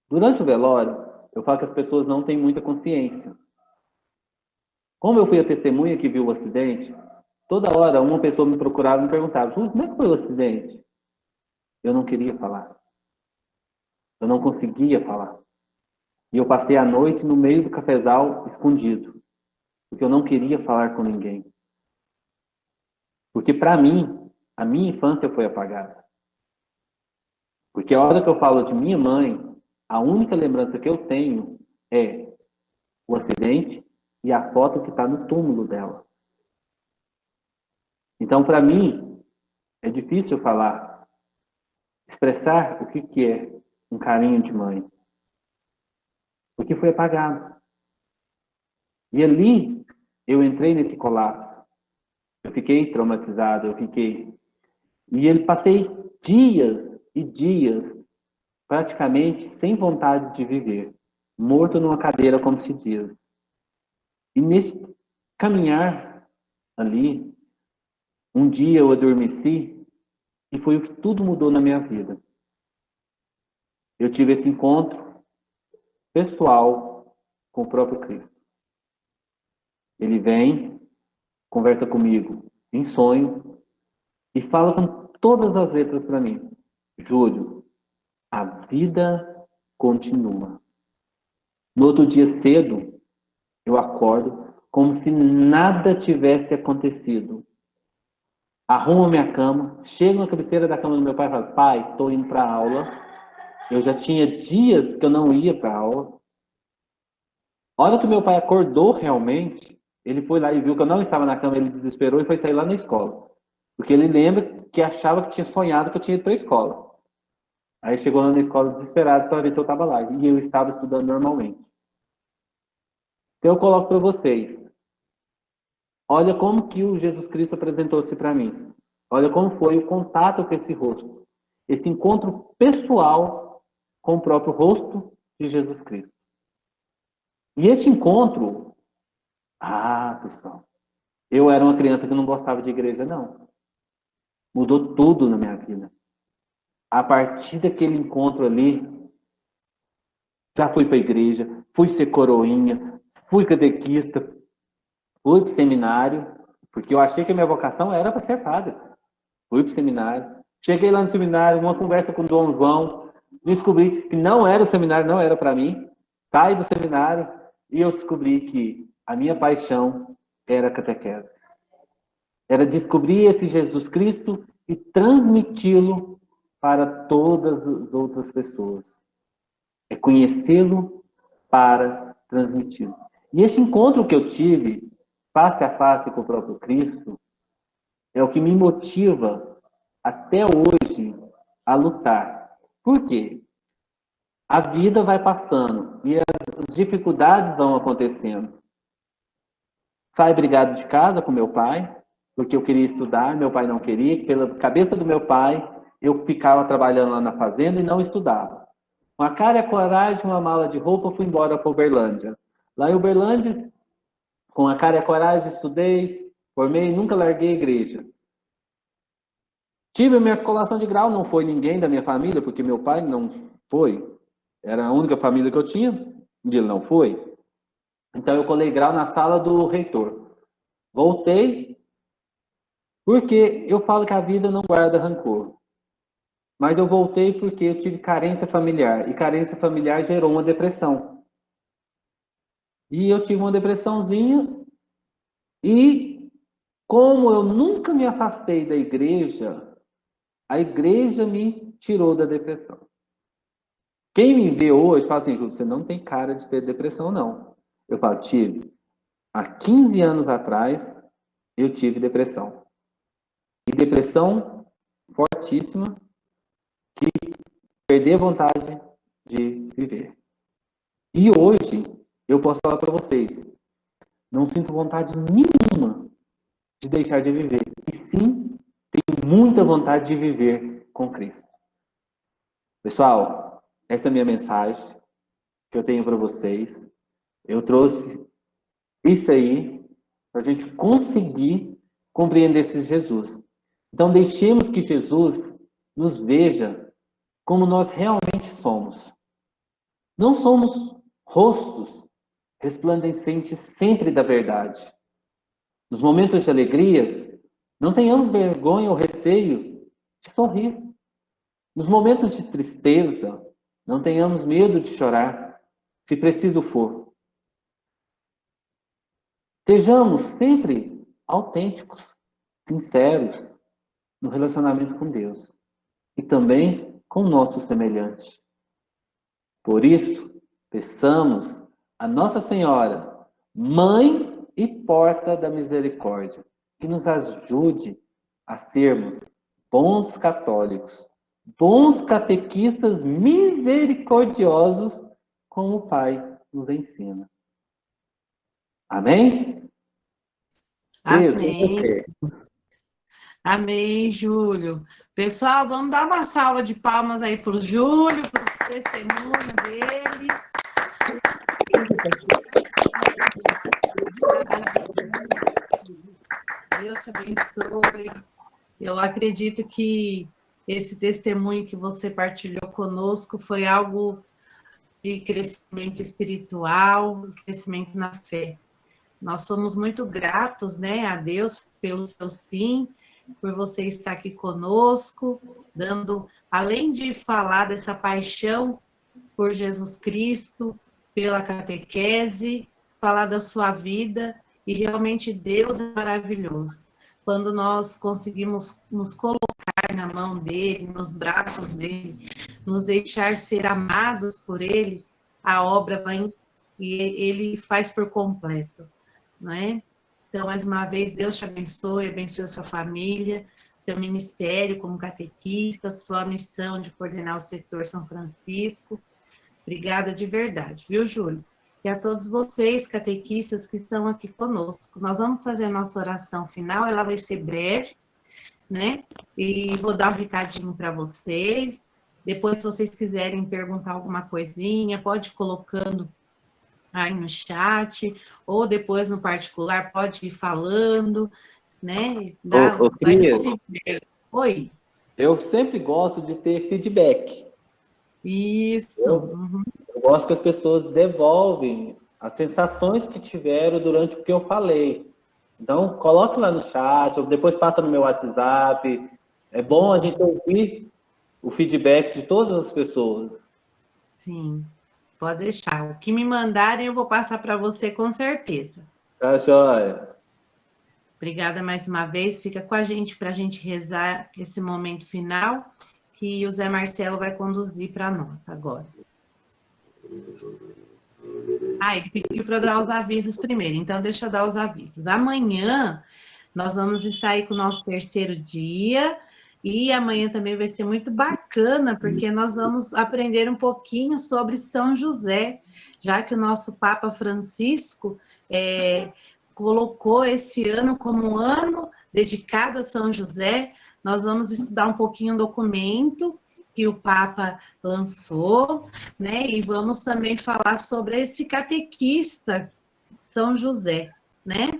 Durante o velório, eu falo que as pessoas não têm muita consciência. Como eu fui a testemunha que viu o acidente, toda hora uma pessoa me procurava e me perguntava: Júlio, como é que foi o acidente? Eu não queria falar. Eu não conseguia falar. E eu passei a noite no meio do cafezal, escondido. Porque eu não queria falar com ninguém. Porque para mim, a minha infância foi apagada. Porque a hora que eu falo de minha mãe, a única lembrança que eu tenho é o acidente e a foto que está no túmulo dela. Então, para mim, é difícil falar, expressar o que é um carinho de mãe. Porque foi apagado. E ali, eu entrei nesse colapso. Eu fiquei traumatizado, E ele passei dias e dias, praticamente sem vontade de viver. Morto numa cadeira, como se diz. E nesse caminhar ali, um dia eu adormeci e foi o que tudo mudou na minha vida. Eu tive esse encontro pessoal com o próprio Cristo. Ele vem, conversa comigo em sonho e fala com todas as letras para mim: Júlio, a vida continua. No outro dia cedo, eu acordo como se nada tivesse acontecido. Arrumo minha cama, chego na cabeceira da cama do meu pai e falo: pai, estou indo para a aula. Eu já tinha dias que eu não ia para a aula. A hora que meu pai acordou realmente, ele foi lá e viu que eu não estava na cama, ele desesperou e foi sair lá na escola. Porque ele lembra que achava que tinha sonhado que eu tinha ido para a escola. Aí chegou lá na escola desesperado para ver se eu estava lá. E eu estava estudando normalmente. Então eu coloco para vocês, olha como que o Jesus Cristo apresentou-se para mim. Olha como foi o contato com esse rosto. Esse encontro pessoal com o próprio rosto de Jesus Cristo. E esse encontro, pessoal, eu era uma criança que não gostava de igreja, não. Mudou tudo na minha vida. A partir daquele encontro ali, já fui para a igreja, fui ser coroinha, fui catequista, fui para o seminário, porque eu achei que a minha vocação era para ser padre. Fui para o seminário. Cheguei lá no seminário, uma conversa com o Dom João, descobri que não era o seminário, não era para mim. Saí do seminário e eu descobri que a minha paixão era a catequese. Era descobrir esse Jesus Cristo e transmiti-lo para todas as outras pessoas. É conhecê-lo para transmiti-lo. E esse encontro que eu tive, face a face com o próprio Cristo, é o que me motiva até hoje a lutar. Por quê? A vida vai passando e as dificuldades vão acontecendo. Saí brigado de casa com meu pai, porque eu queria estudar, meu pai não queria. Pela cabeça do meu pai, eu ficava trabalhando lá na fazenda e não estudava. Com a cara e a coragem, uma mala de roupa, fui embora para Uberlândia. Lá em Uberlândia, com a cara e a coragem, estudei, formei, nunca larguei a igreja. Tive a minha colação de grau, não foi ninguém da minha família, porque meu pai não foi. Era a única família que eu tinha, e ele não foi. Então eu colei grau na sala do reitor. Voltei, porque eu falo que a vida não guarda rancor. Mas eu voltei porque eu tive carência familiar, e carência familiar gerou uma depressão. E eu tive uma depressãozinha, e como eu nunca me afastei da igreja, a igreja me tirou da depressão. Quem me vê hoje fala assim, Júlio, você não tem cara de ter depressão, não. Eu falo, tive. Há 15 anos atrás, eu tive depressão. E depressão fortíssima, que perdi a vontade de viver. E hoje, eu posso falar para vocês, não sinto vontade nenhuma de deixar de viver. E sim, tenho muita vontade de viver com Cristo. Pessoal, essa é a minha mensagem que eu tenho para vocês. Eu trouxe isso aí para a gente conseguir compreender esse Jesus. Então, deixemos que Jesus nos veja como nós realmente somos. Não somos rostos resplandecentes sempre da verdade. Nos momentos de alegrias, não tenhamos vergonha ou receio de sorrir. Nos momentos de tristeza, não tenhamos medo de chorar, se preciso for. Sejamos sempre autênticos, sinceros no relacionamento com Deus e também com o nosso semelhante. Por isso, peçamos a Nossa Senhora, Mãe e Porta da Misericórdia, que nos ajude a sermos bons católicos, bons catequistas misericordiosos, como o Pai nos ensina. Amém? Beijo, Amém. Amém, Júlio. Pessoal, vamos dar uma salva de palmas aí para o Júlio, para o testemunho dele. Deus te abençoe. Eu acredito que esse testemunho que você partilhou conosco foi algo de crescimento espiritual, crescimento na fé. Nós somos muito gratos, né, a Deus pelo seu sim, por você estar aqui conosco, dando, além de falar dessa paixão por Jesus Cristo, pela catequese, falar da sua vida, e realmente Deus é maravilhoso. Quando nós conseguimos nos colocar na mão dele, nos braços dele, nos deixar ser amados por ele, a obra vem e ele faz por completo, não é? Então, mais uma vez, Deus te abençoe a sua família, seu ministério como catequista, sua missão de coordenar o setor São Francisco. Obrigada de verdade, viu, Júlio? e a todos vocês, catequistas, que estão aqui conosco. Nós vamos fazer a nossa oração final, ela vai ser breve, né? E vou dar um recadinho para vocês. Depois, se vocês quiserem perguntar alguma coisinha, pode ir colocando aí no chat, ou depois no particular, pode ir falando, né? Cris, Oi. eu sempre gosto de ter feedback. Isso. Eu gosto que as pessoas devolvem as sensações que tiveram durante o que eu falei. Então, coloque lá no chat, ou depois passa no meu WhatsApp. É bom a gente ouvir o feedback de todas as pessoas. Sim, pode deixar. O que me mandarem eu vou passar para você com certeza. Tá, joia? Obrigada mais uma vez. Fica com a gente para a gente rezar esse momento final, que o Zé Marcelo vai conduzir para nós agora. Ele pediu para dar os avisos primeiro, então deixa eu dar os avisos. Amanhã nós vamos estar aí com o nosso terceiro dia, e amanhã também vai ser muito bacana, porque nós vamos aprender um pouquinho sobre São José, já que o nosso Papa Francisco colocou esse ano como um ano dedicado a São José. Nós vamos estudar um pouquinho o documento que o Papa lançou, né? E vamos também falar sobre esse catequista, São José, né?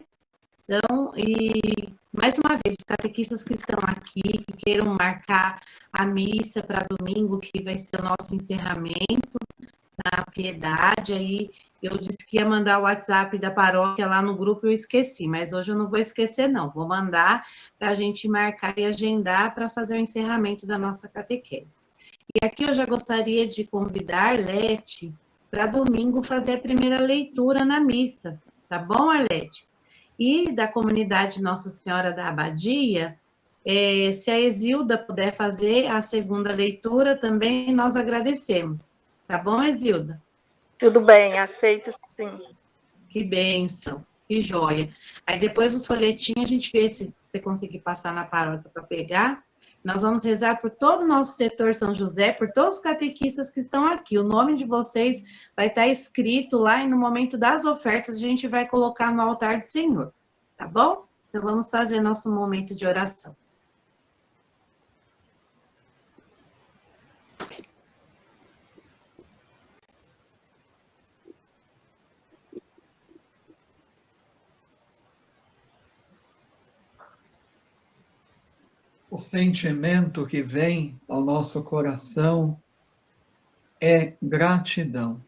Então, e mais uma vez, os catequistas que estão aqui, que queiram marcar a missa para domingo, que vai ser o nosso encerramento na Piedade, aí eu disse que ia mandar o WhatsApp da paróquia lá no grupo, eu esqueci, mas hoje eu não vou esquecer, não. Vou mandar para a gente marcar e agendar para fazer o encerramento da nossa catequese. E aqui eu já gostaria de convidar Arlete para domingo fazer a primeira leitura na missa, tá bom, Arlete? E da comunidade Nossa Senhora da Abadia, se a Exilda puder fazer a segunda leitura, também nós agradecemos. Tá bom, Exilda? Tudo bem, aceito sim. Que bênção, que joia. Aí depois do folhetinho a gente vê se você conseguir passar na paróquia para pegar. Nós vamos rezar por todo o nosso setor São José, por todos os catequistas que estão aqui. O nome de vocês vai estar escrito lá e no momento das ofertas a gente vai colocar no altar do Senhor, tá bom? Então vamos fazer nosso momento de oração. O sentimento que vem ao nosso coração é gratidão.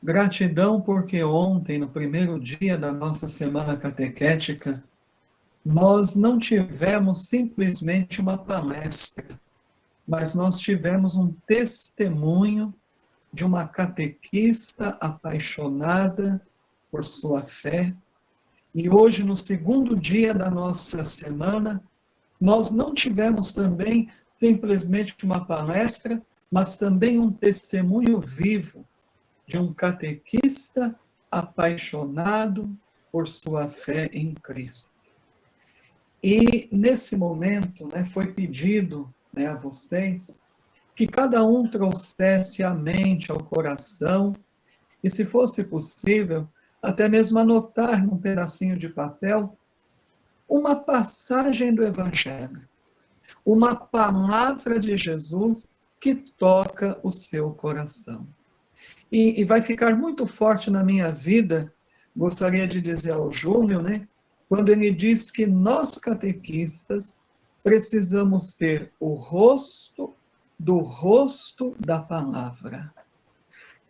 Gratidão porque ontem, no primeiro dia da nossa semana catequética, nós não tivemos simplesmente uma palestra, mas nós tivemos um testemunho de uma catequista apaixonada por sua fé. E hoje, no segundo dia da nossa semana, nós não tivemos também simplesmente uma palestra, mas também um testemunho vivo de um catequista apaixonado por sua fé em Cristo. E nesse momento, foi pedido a vocês que cada um trouxesse à mente, ao coração, e se fosse possível, até mesmo anotar num pedacinho de papel uma passagem do Evangelho, uma palavra de Jesus que toca o seu coração. E vai ficar muito forte na minha vida, gostaria de dizer ao Júnior, quando ele diz que nós catequistas precisamos ser o rosto do rosto da palavra,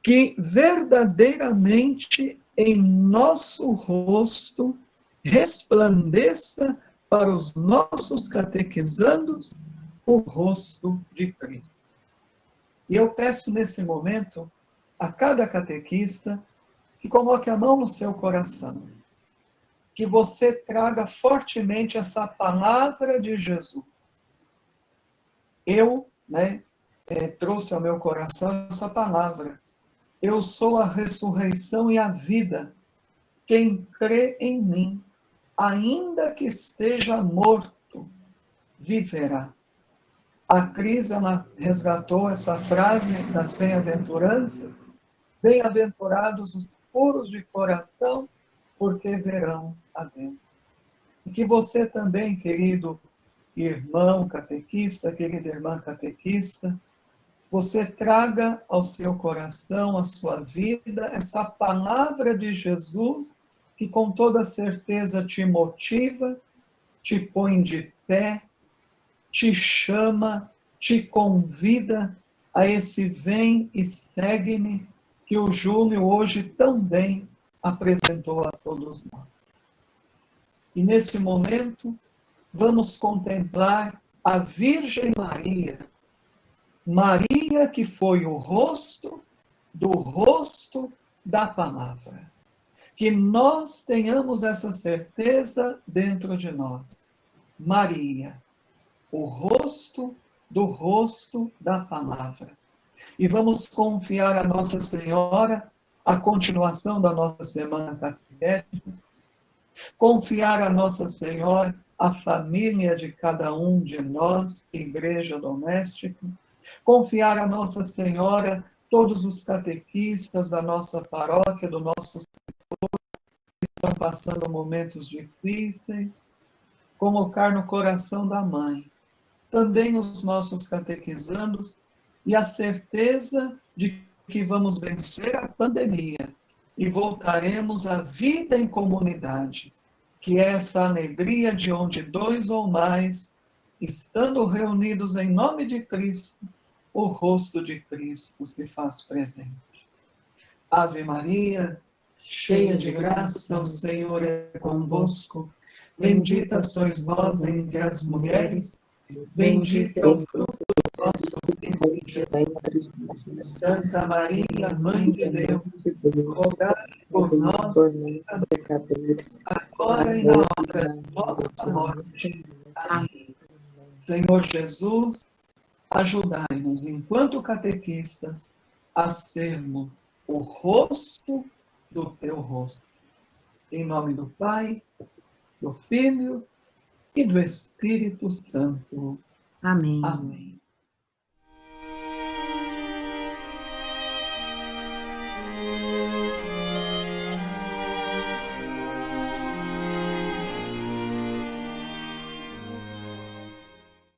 que verdadeiramente em nosso rosto resplandeça para os nossos catequizandos o rosto de Cristo. E eu peço nesse momento a cada catequista que coloque a mão no seu coração, que você traga fortemente essa palavra de Jesus. Eu, trouxe ao meu coração essa palavra. Eu sou a ressurreição e a vida. Quem crê em mim, ainda que esteja morto, viverá. A Cris, ela resgatou essa frase das bem-aventuranças, Bem-aventurados os puros de coração, porque verão a Deus. E que você também, querido irmão catequista, querida irmã catequista, você traga ao seu coração, à sua vida, essa palavra de Jesus, que com toda certeza te motiva, te põe de pé, te chama, te convida a esse vem e segue-me, que o Júlio hoje também apresentou a todos nós. E nesse momento, vamos contemplar a Virgem Maria. Maria que foi o rosto da palavra. Que nós tenhamos essa certeza dentro de nós. Maria, o rosto da palavra. E vamos confiar a Nossa Senhora a continuação da nossa semana catequética, confiar a Nossa Senhora a família de cada um de nós, igreja doméstica, confiar a Nossa Senhora todos os catequistas da nossa paróquia, do nosso setor, que estão passando momentos difíceis, colocar no coração da mãe também os nossos catequizandos e a certeza de que vamos vencer a pandemia e voltaremos à vida em comunidade, que é essa alegria de onde dois ou mais, estando reunidos em nome de Cristo, o rosto de Cristo se faz presente. Ave Maria, cheia de graça, o Senhor é convosco. Bendita sois vós entre as mulheres, bendito é o fruto do vosso ventre, Jesus. Santa Maria, Mãe de Deus, rogai por nós, pecadores, agora e na hora de nossa morte. Amém. Senhor Jesus, ajudai-nos, enquanto catequistas, a sermos o rosto do teu rosto. Em nome do Pai, do Filho e do Espírito Santo. Amém. Amém.